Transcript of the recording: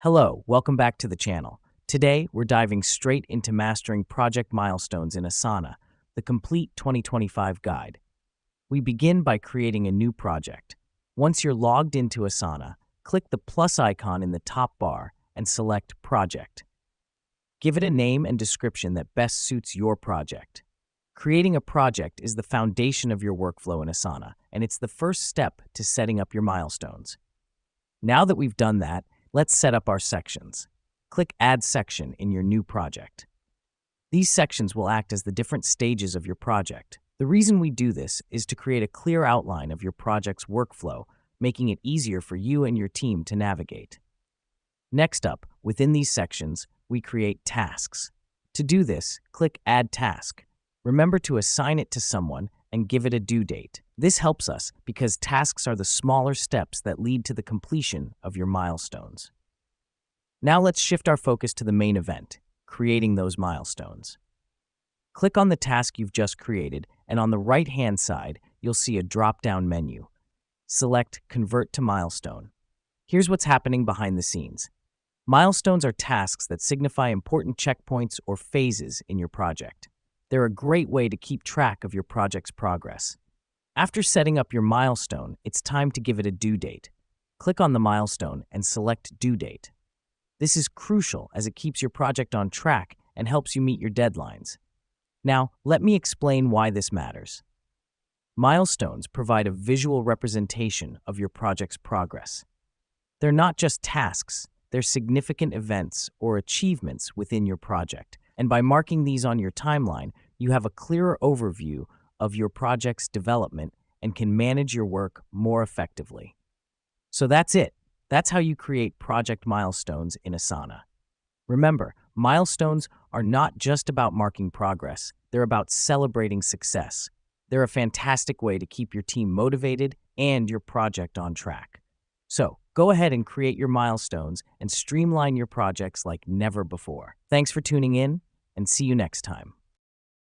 Hello, welcome back to the channel. Today, we're diving straight into mastering project milestones in Asana, the complete 2025 guide. We begin by creating a new project. Once you're logged into Asana, click the plus icon in the top bar and select Project. Give it a name and description that best suits your project. Creating a project is the foundation of your workflow in Asana, and it's the first step to setting up your milestones. Now that we've done that, let's set up our sections. Click Add Section in your new project. These sections will act as the different stages of your project. The reason we do this is to create a clear outline of your project's workflow, making it easier for you and your team to navigate. Next up, within these sections, we create tasks. To do this, click Add Task. Remember to assign it to someone and give it a due date. This helps us because tasks are the smaller steps that lead to the completion of your milestones. Now let's shift our focus to the main event, creating those milestones. Click on the task you've just created, and on the right-hand side, you'll see a drop-down menu. Select Convert to Milestone. Here's what's happening behind the scenes. Milestones are tasks that signify important checkpoints or phases in your project. They're a great way to keep track of your project's progress. After setting up your milestone, it's time to give it a due date. Click on the milestone and select Due Date. This is crucial as it keeps your project on track and helps you meet your deadlines. Now, let me explain why this matters. Milestones provide a visual representation of your project's progress. They're not just tasks, they're significant events or achievements within your project. And by marking these on your timeline, you have a clearer overview of your project's development and can manage your work more effectively. So that's it. That's how you create project milestones in Asana. Remember, milestones are not just about marking progress, they're about celebrating success. They're a fantastic way to keep your team motivated and your project on track. So, go ahead and create your milestones and streamline your projects like never before. Thanks for tuning in, and see you next time.